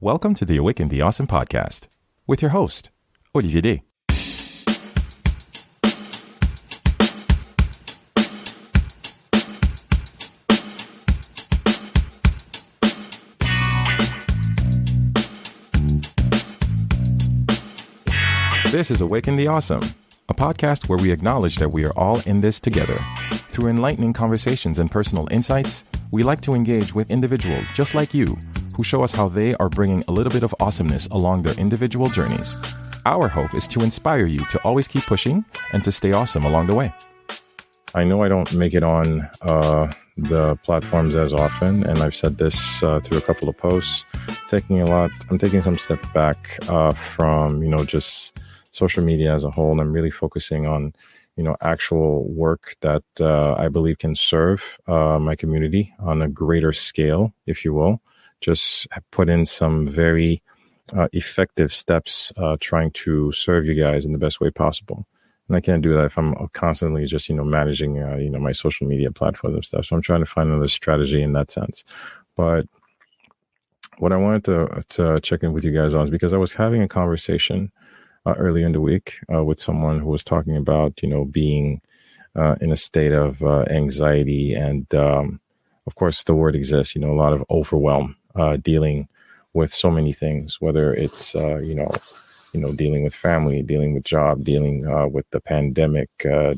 Welcome to the Awaken the Awesome podcast with your host, Olivier D. This is Awaken the Awesome, a podcast where we acknowledge that we are all in this together. Through enlightening conversations and personal insights, we like to engage with individuals just like you who show us how they are bringing a little bit of awesomeness along their individual journeys. Our hope is to inspire you to always keep pushing and to stay awesome along the way. I know I don't make it on the platforms as often, and I've said this through a couple of posts. I'm taking some step back from, just social media as a whole, and I'm really focusing on, actual work that I believe can serve my community on a greater scale, if you will. Just put in some very effective steps trying to serve you guys in the best way possible. And I can't do that if I'm constantly just, managing, my social media platforms and stuff. So I'm trying to find another strategy in that sense. But what I wanted to check in with you guys on is because I was having a conversation earlier in the week with someone who was talking about, being in a state of anxiety. And of course, the word exists, a lot of overwhelm, dealing with so many things, whether it's, dealing with family, dealing with job, dealing with the pandemic,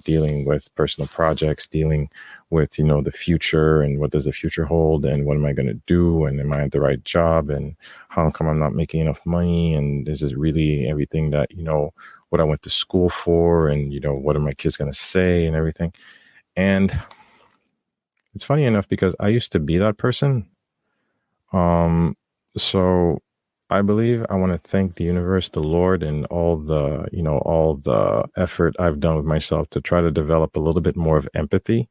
dealing with personal projects, dealing with, the future and what does the future hold and what am I going to do? And am I at the right job? And how come I'm not making enough money? And is this really everything that, what I went to school for? And, what are my kids going to say and everything? And it's funny enough because I used to be that person. So I believe I want to thank the universe, the Lord, and all the effort I've done with myself to try to develop a little bit more of empathy.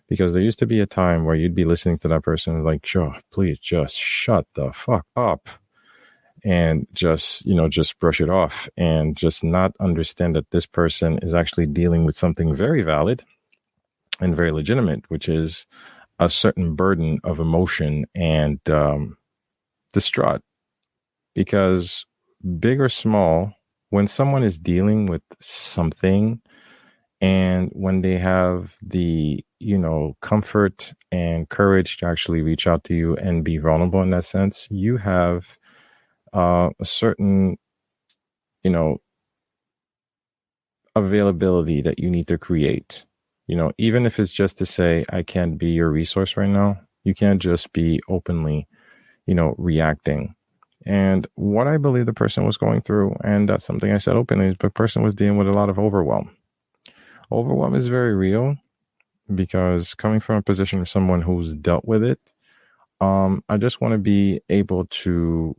Because there used to be a time where you'd be listening to that person like, Joe, please just shut the fuck up and just brush it off and just not understand that this person is actually dealing with something very valid and very legitimate, which is a certain burden of emotion and distraught. Because big or small, when someone is dealing with something and when they have the, comfort and courage to actually reach out to you and be vulnerable in that sense, you have a certain, availability that you need to create. Even if it's just to say, I can't be your resource right now, you can't just be openly, reacting. And what I believe the person was going through, and that's something I said openly, is the person was dealing with a lot of overwhelm. Overwhelm is very real because coming from a position of someone who's dealt with it, I just want to be able to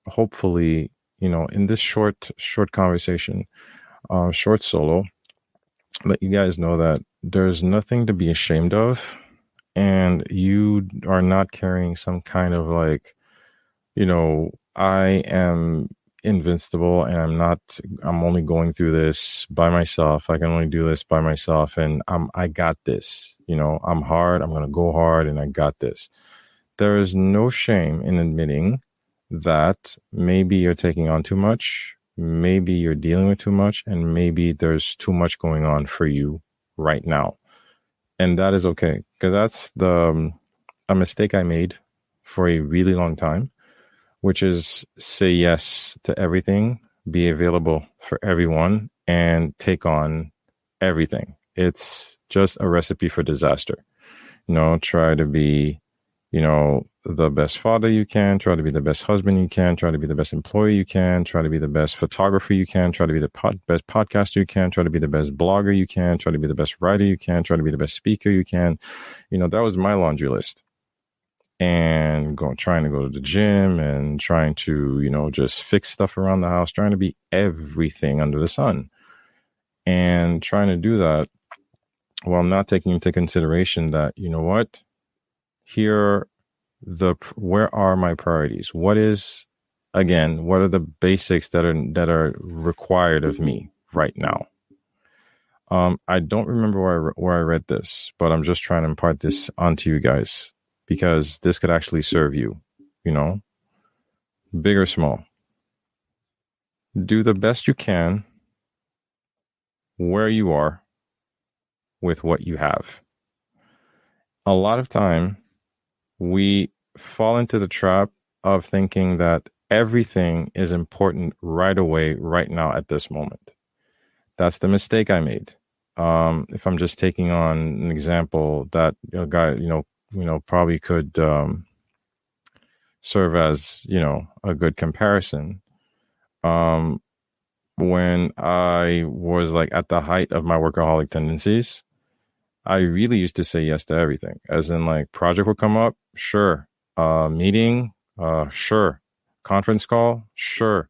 hopefully, in this short conversation, short solo, let you guys know that there's nothing to be ashamed of, and you are not carrying some kind of I am invincible and I'm only going through this by myself. I can only do this by myself and I got this, I'm hard. I'm going to go hard and I got this. There is no shame in admitting that maybe you're taking on too much. Maybe you're dealing with too much and maybe there's too much going on for you right now. And that is okay. Because that's a mistake I made for a really long time, which is say yes to everything, be available for everyone, and take on everything. It's just a recipe for disaster. Try to be, the best father you can, try to be the best husband you can, try to be the best employee you can, try to be the best photographer you can, try to be the best podcaster you can, try to be the best blogger you can, try to be the best writer you can, try to be the best speaker you can. That was my laundry list. And trying to go to the gym and trying to, just fix stuff around the house, trying to be everything under the sun and trying to do that while not taking into consideration that, where are my priorities? What are the basics that are required of me right now? I don't remember where I read this, but I'm just trying to impart this onto you guys because this could actually serve you, big or small. Do the best you can where you are with what you have. A lot of time, we fall into the trap of thinking that everything is important right away, right now, at this moment. That's the mistake I made. If I'm just taking on an example that a guy, probably could serve as, a good comparison. When I was like at the height of my workaholic tendencies, I really used to say yes to everything. As in, like, project would come up, sure. Meeting, sure. Conference call, sure.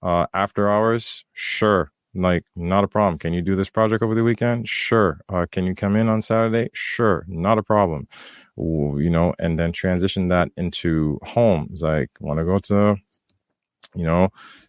After hours, sure. Like, not a problem. Can you do this project over the weekend? Sure. Can you come in on Saturday? Sure. Not a problem. And then transition that into home. It's like, want to go to,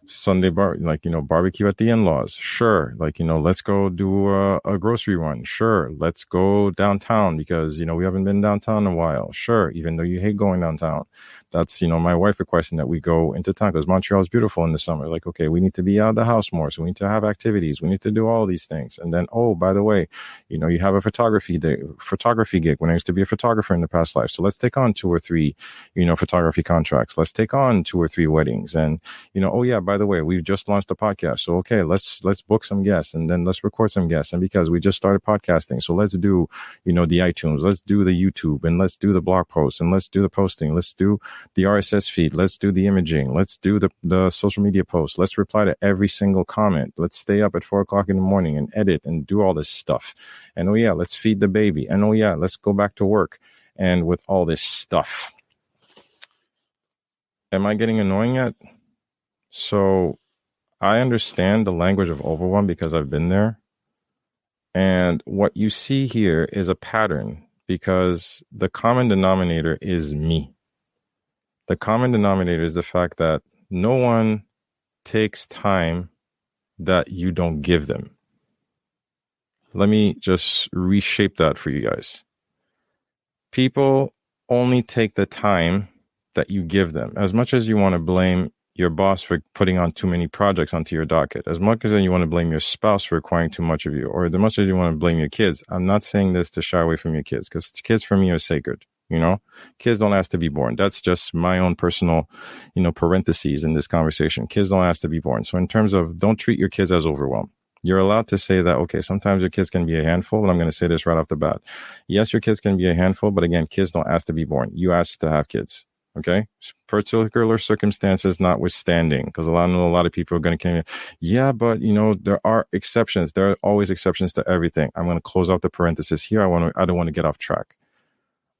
Sunday barbecue at the in-laws. Sure. Let's go do a grocery run. Sure. Let's go downtown because, we haven't been downtown in a while. Sure. Even though you hate going downtown. That's, my wife requesting that we go into town because Montreal is beautiful in the summer. Like, okay, we need to be out of the house more. So we need to have activities. We need to do all these things. And then, oh, by the way, you have a photography gig when I used to be a photographer in the past life. So let's take on 2 or 3, photography contracts. Let's take on 2 or 3 weddings. And, oh yeah, by the way, we've just launched a podcast. So, okay, let's book some guests and then let's record some guests. And because we just started podcasting, so let's do, the iTunes, let's do the YouTube, and let's do the blog posts, and let's do the posting. Let's do the RSS feed. Let's do the imaging. Let's do the social media posts. Let's reply to every single comment. Let's stay up at 4 o'clock in the morning and edit and do all this stuff. And oh yeah, let's feed the baby. And oh yeah, let's go back to work. And with all this stuff, am I getting annoying yet? So I understand the language of overwhelm because I've been there. And what you see here is a pattern because the common denominator is me. The common denominator is the fact that no one takes time that you don't give them. Let me just reshape that for you guys. People only take the time that you give them. As much as you want to blame your boss for putting on too many projects onto your docket, as much as you want to blame your spouse for requiring too much of you, or as much as you want to blame your kids. I'm not saying this to shy away from your kids because kids for me are sacred. Kids don't ask to be born. That's just my own personal, parentheses in this conversation. Kids don't ask to be born. So in terms of don't treat your kids as overwhelmed. You're allowed to say that, okay, sometimes your kids can be a handful, and I'm going to say this right off the bat. Yes, your kids can be a handful, but again, kids don't ask to be born. You ask to have kids. Okay, particular circumstances notwithstanding, because I know a lot of people are going to come in. Yeah, but there are exceptions. There are always exceptions to everything. I'm going to close off the parenthesis here. I don't want to get off track.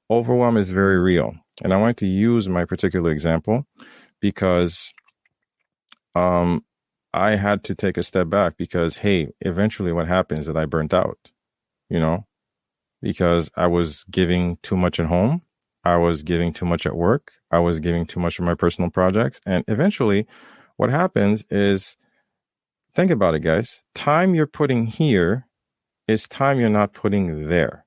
Overwhelm is very real, and I want to use my particular example because I had to take a step back because eventually what happens is that I burnt out. Because I was giving too much at home. I was giving too much at work. I was giving too much of my personal projects. And eventually what happens is, think about it, guys. Time you're putting here is time you're not putting there.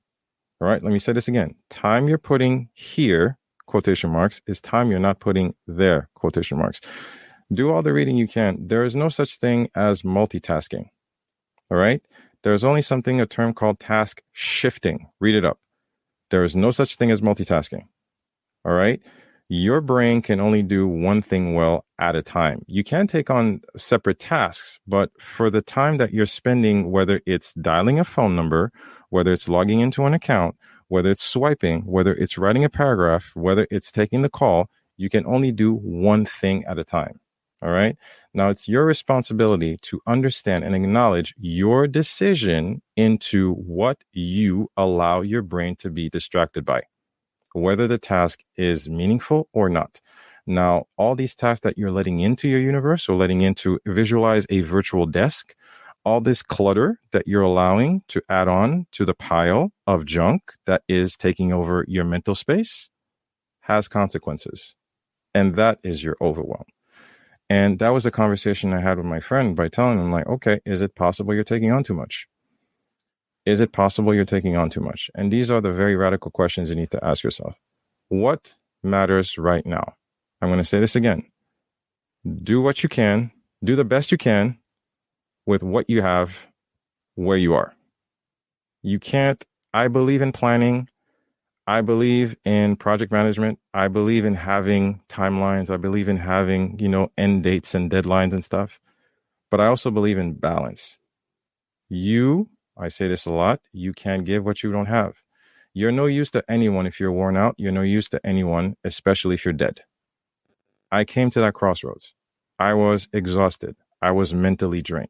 All right. Let me say this again. Time you're putting here, quotation marks, is time you're not putting there, quotation marks. Do all the reading you can. There is no such thing as multitasking. All right. There's only a term called task shifting. Read it up. There is no such thing as multitasking. All right. Your brain can only do one thing well at a time. You can take on separate tasks, but for the time that you're spending, whether it's dialing a phone number, whether it's logging into an account, whether it's swiping, whether it's writing a paragraph, whether it's taking the call, you can only do one thing at a time. All right. Now it's your responsibility to understand and acknowledge your decision into what you allow your brain to be distracted by, whether the task is meaningful or not. Now, all these tasks that you're letting into your universe or letting into visualize a virtual desk, all this clutter that you're allowing to add on to the pile of junk that is taking over your mental space has consequences. And that is your overwhelm. And that was a conversation I had with my friend by telling him, like, okay, is it possible you're taking on too much? Is it possible you're taking on too much? And these are the very radical questions you need to ask yourself. What matters right now? I'm going to say this again. Do what you can, do the best you can with what you have where you are. You can't, I believe in planning. I believe in project management. I believe in having timelines. I believe in having, end dates and deadlines and stuff. But I also believe in balance. I say this a lot, you can't give what you don't have. You're no use to anyone if you're worn out. You're no use to anyone, especially if you're dead. I came to that crossroads. I was exhausted. I was mentally drained.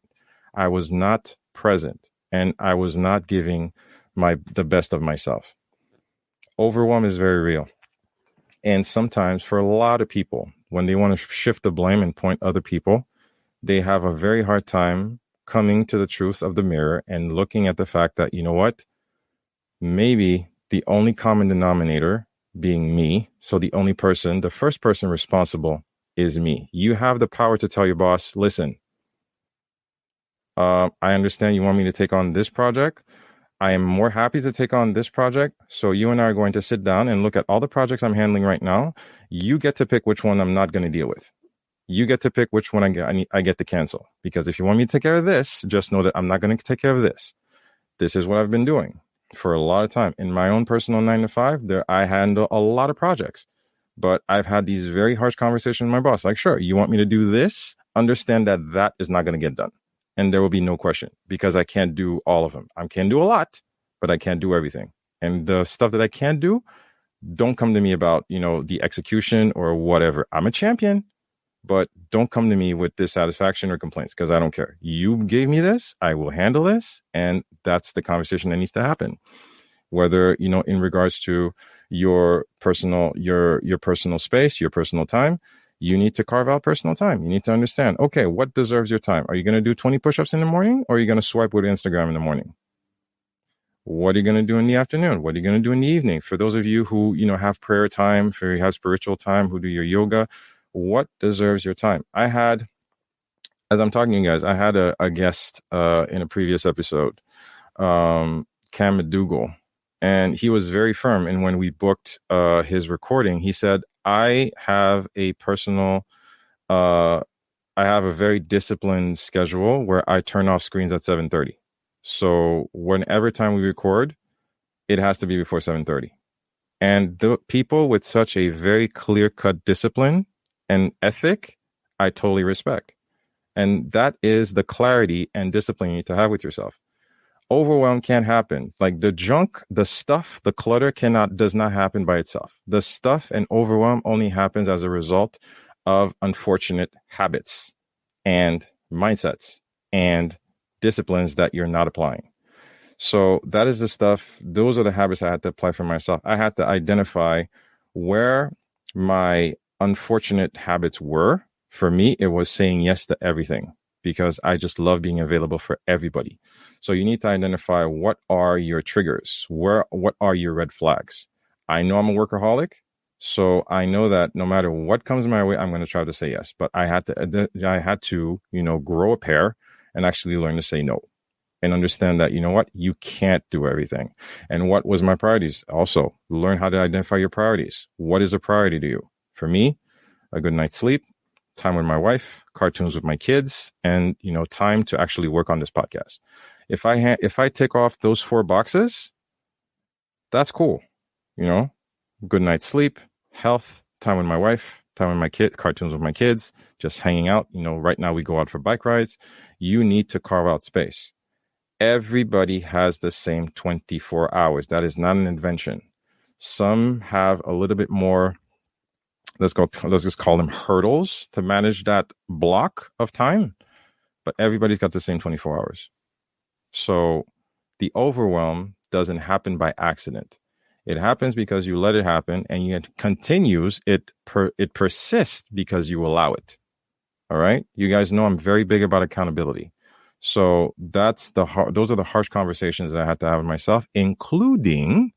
I was not present, and I was not giving the best of myself. Overwhelm is very real. And sometimes for a lot of people, when they want to shift the blame and point other people, they have a very hard time coming to the truth of the mirror and looking at the fact that, you know what, maybe the only common denominator being me. So the first person responsible is me. You have the power to tell your boss, listen, I understand you want me to take on this project. I am more happy to take on this project. So you and I are going to sit down and look at all the projects I'm handling right now. You get to pick which one I'm not going to deal with. You get to pick which one I get to cancel. Because if you want me to take care of this, just know that I'm not going to take care of this. This is what I've been doing for a lot of time. In my own personal 9 to 5, I handle a lot of projects. But I've had these very harsh conversations with my boss. Like, sure, you want me to do this? Understand that that is not going to get done. And there will be no question because I can't do all of them. I can do a lot, but I can't do everything. And the stuff that I can't do, don't come to me about, the execution or whatever. I'm a champion, but don't come to me with dissatisfaction or complaints because I don't care. You gave me this, I will handle this. And that's the conversation that needs to happen. Whether, in regards to your personal space, your personal time, you need to carve out personal time. You need to understand, okay, what deserves your time? Are you going to do 20 push-ups in the morning or are you going to swipe with Instagram in the morning? What are you going to do in the afternoon? What are you going to do in the evening? For those of you who, have prayer time, for you have spiritual time, who do your yoga, what deserves your time? As I'm talking to you guys, I had a guest in a previous episode, Cam McDougall, and he was very firm. And when we booked his recording, he said, I have a very disciplined schedule where I turn off screens at 7:30. So whenever time we record, it has to be before 7:30. And the people with such a very clear-cut discipline and ethic, I totally respect. And that is the clarity and discipline you need to have with yourself. Overwhelm can't happen. Like the junk, the stuff, the clutter does not happen by itself. The stuff and overwhelm only happens as a result of unfortunate habits and mindsets and disciplines that you're not applying. So that is the stuff. Those are the habits I had to apply for myself. I had to identify where my unfortunate habits were. For me, it was saying yes to everything because I just love being available for everybody. So you need to identify what are your triggers, what are your red flags. I know I'm a workaholic, so I know that no matter what comes my way, I'm going to try to say yes. But I had to, grow a pair and actually learn to say no and understand that, you can't do everything. And what was my priorities? Also, learn how to identify your priorities. What is a priority to you? For me, a good night's sleep, time with my wife, cartoons with my kids, and, time to actually work on this podcast. If I tick off those 4 boxes, that's cool. Good night's sleep, health, time with my wife, time with my kid, cartoons with my kids, just hanging out. Right now we go out for bike rides. You need to carve out space. Everybody has the same 24 hours. That is not an invention. Some have a little bit more, let's just call them hurdles to manage that block of time, but everybody's got the same 24 hours. So the overwhelm doesn't happen by accident. It happens because you let it happen, and it continues. It persists because you allow it. All right. You guys know I'm very big about accountability. So those are the harsh conversations that I had to have with myself, including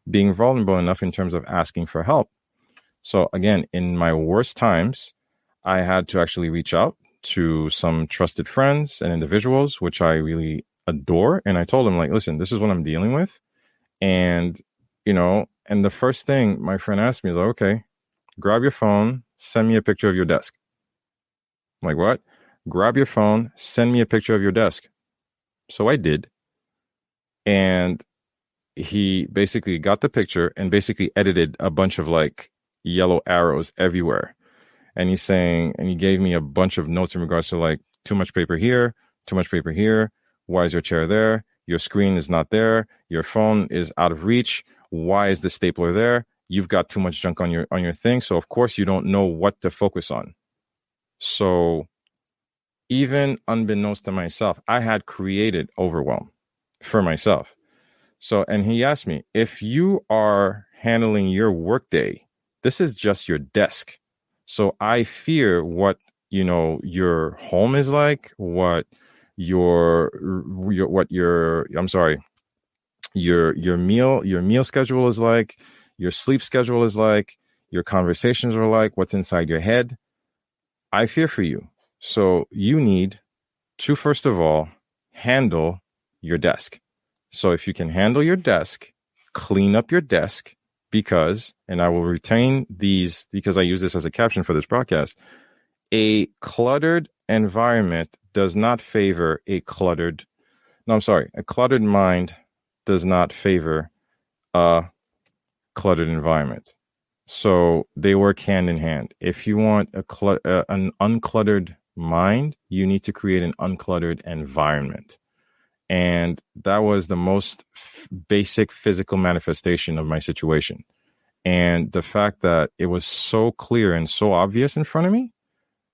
being vulnerable enough in terms of asking for help. So again, in my worst times, I had to actually reach out to some trusted friends and individuals, which I really adore. And I told them, like, listen, this is what I'm dealing with. And, and the first thing my friend asked me is like, okay, grab your phone, send me a picture of your desk. I'm like, what? Grab your phone, send me a picture of your desk. So I did. And he basically got the picture and basically edited a bunch of like yellow arrows everywhere. And he's saying, and he gave me a bunch of notes in regards to like too much paper here, too much paper here. Why is your chair there? Your screen is not there. Your phone is out of reach. Why is the stapler there? You've got too much junk on your thing. So of course you don't know what to focus on. So even unbeknownst to myself, I had created overwhelm for myself. So, and he asked me, if you are handling your workday, this is just your desk. So I fear what, your home is like, what your meal schedule is like, your sleep schedule is like, your conversations are like, what's inside your head. I fear for you. So you need to, first of all, handle your desk. So if you can handle your desk, clean up your desk because, and I will retain these because I use this as a caption for this broadcast, a cluttered environment does not favor a cluttered mind does not favor a cluttered environment. So they work hand in hand. If you want an uncluttered mind, you need to create an uncluttered environment. And that was the most basic physical manifestation of my situation. And the fact that it was so clear and so obvious in front of me,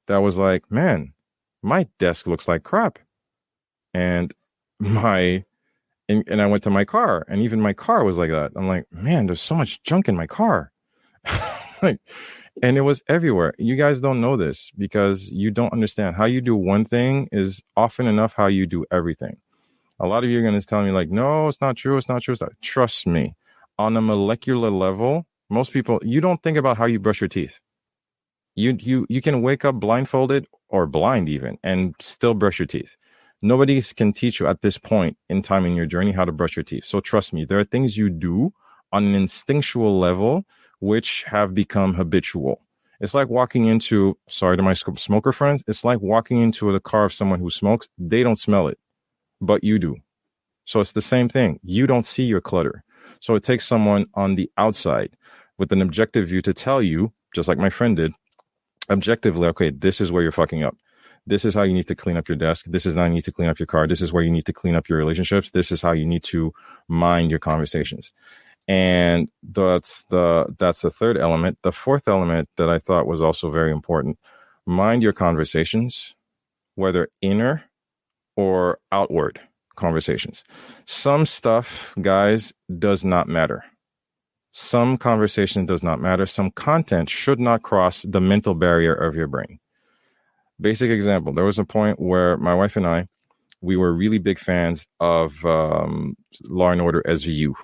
that was like, man, my desk looks like crap. And I went to my car, and even my car was like that. I'm like, man, there's so much junk in my car. Like, and it was everywhere. You guys don't know this because you don't understand how you do one thing is often enough how you do everything. A lot of you are going to tell me like, no, it's not true. It's not true. Trust me. On a molecular level, most people, you don't think about how you brush your teeth. You can wake up blindfolded or blind even and still brush your teeth. Nobody can teach you at this point in time in your journey how to brush your teeth. So trust me, there are things you do on an instinctual level which have become habitual. It's like walking into, sorry to my smoker friends, it's like walking into the car of someone who smokes. They don't smell it, but you do. So it's the same thing. You don't see your clutter. So it takes someone on the outside with an objective view to tell you, just like my friend did, objectively, okay, this is where you're fucking up. This is how you need to clean up your desk. This is how you need to clean up your car. This is where you need to clean up your relationships. This is how you need to mind your conversations. And that's the third element. The fourth element that I thought was also very important, mind your conversations, whether inner or outward conversations. Some stuff, guys, does not matter. Some conversation does not matter. Some content should not cross the mental barrier of your brain. Basic example, there was a point where my wife and I, we were really big fans of Law and Order SVU,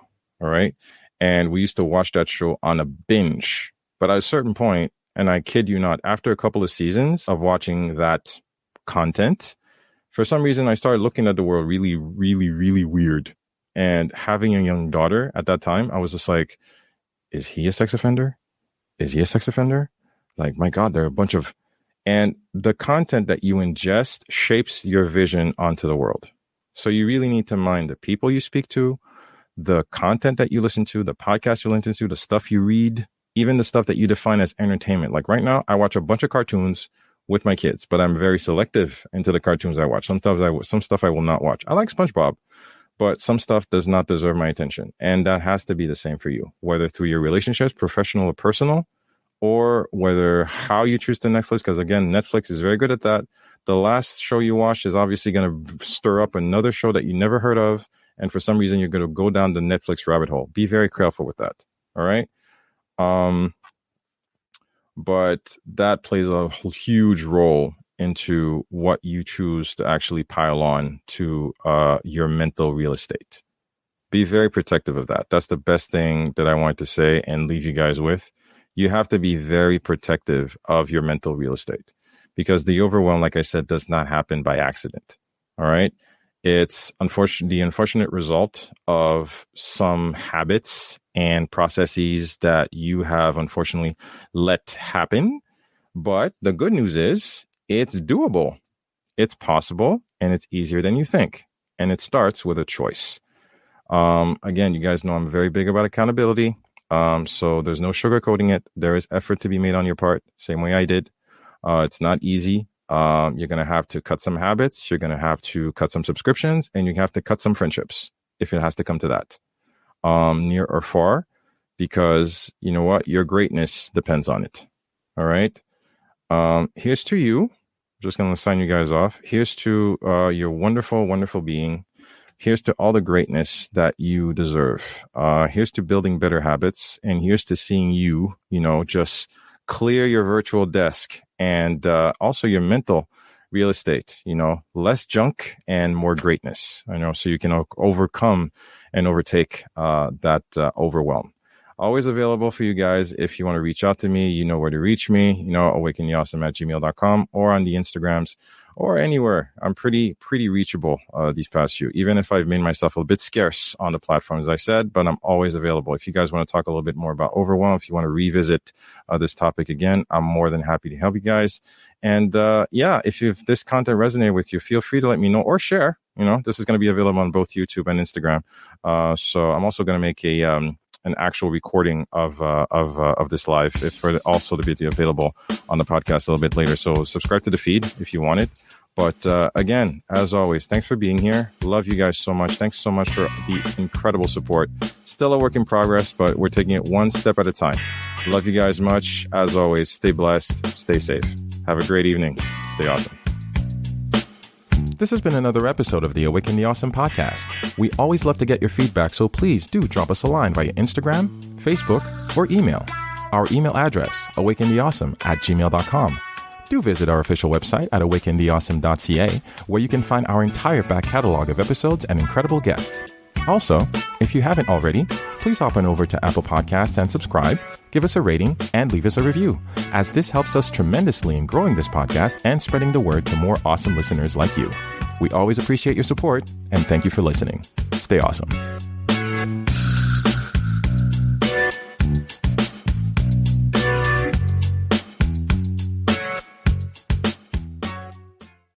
all right? And we used to watch that show on a binge. But at a certain point, and I kid you not, after a couple of seasons of watching that content, for some reason, I started looking at the world really, really, really weird. And having a young daughter at that time, I was just like, is he a sex offender? Is he a sex offender? Like, my God, there are a bunch of... And the content that you ingest shapes your vision onto the world. So you really need to mind the people you speak to, the content that you listen to, the podcast you listen to, the stuff you read, even the stuff that you define as entertainment. Like right now, I watch a bunch of cartoons with my kids, but I'm very selective into the cartoons I watch. Some stuff I will not watch. I like SpongeBob, but some stuff does not deserve my attention. And that has to be the same for you, whether through your relationships, professional or personal, or whether how you choose to Netflix, because again, Netflix is very good at that. The last show you watch is obviously going to stir up another show that you never heard of. And for some reason, you're going to go down the Netflix rabbit hole. Be very careful with that. All right. But that plays a huge role into what you choose to actually pile on to your mental real estate. Be very protective of that. That's the best thing that I want to say and leave you guys with. You have to be very protective of your mental real estate because the overwhelm, like I said, does not happen by accident. All right. It's the unfortunate result of some habits and processes that you have unfortunately let happen. But the good news is it's doable, it's possible, and it's easier than you think. And it starts with a choice. Again, you guys know I'm very big about accountability. So there's no sugarcoating it. There is effort to be made on your part, same way I did. It's not easy. You're going to have to cut some habits. You're going to have to cut some subscriptions, and you have to cut some friendships if it has to come to that, near or far, because you know what? Your greatness depends on it. All right. Here's to you. Just going to sign you guys off. Here's to your wonderful, wonderful being. Here's to all the greatness that you deserve. Here's to building better habits. And here's to seeing you, just clear your virtual desk and also your mental real estate, less junk and more greatness, so you can overcome and overtake that overwhelm. Always available for you guys. If you want to reach out to me, you know where to reach me, awakentheawesome@gmail.com or on the Instagrams or anywhere. I'm pretty reachable these past few, even if I've made myself a bit scarce on the platform, as I said, but I'm always available. If you guys want to talk a little bit more about Overwhelm, if you want to revisit this topic again, I'm more than happy to help you guys. And if this content resonated with you, feel free to let me know or share. This is going to be available on both YouTube and Instagram. So I'm also going to make an actual recording of this live for also to be available on the podcast a little bit later. So subscribe to the feed if you want it. But again, as always, thanks for being here. Love you guys so much. Thanks so much for the incredible support. Still a work in progress, but we're taking it one step at a time. Love you guys much. As always, stay blessed, stay safe. Have a great evening. Stay awesome. This has been another episode of the Awaken the Awesome podcast. We always love to get your feedback, so please do drop us a line via Instagram, Facebook, or email. Our email address, awakentheawesome@gmail.com. Do visit our official website at awakentheawesome.ca, where you can find our entire back catalog of episodes and incredible guests. Also, if you haven't already, please hop on over to Apple Podcasts and subscribe, give us a rating, and leave us a review, as this helps us tremendously in growing this podcast and spreading the word to more awesome listeners like you. We always appreciate your support, and thank you for listening. Stay awesome.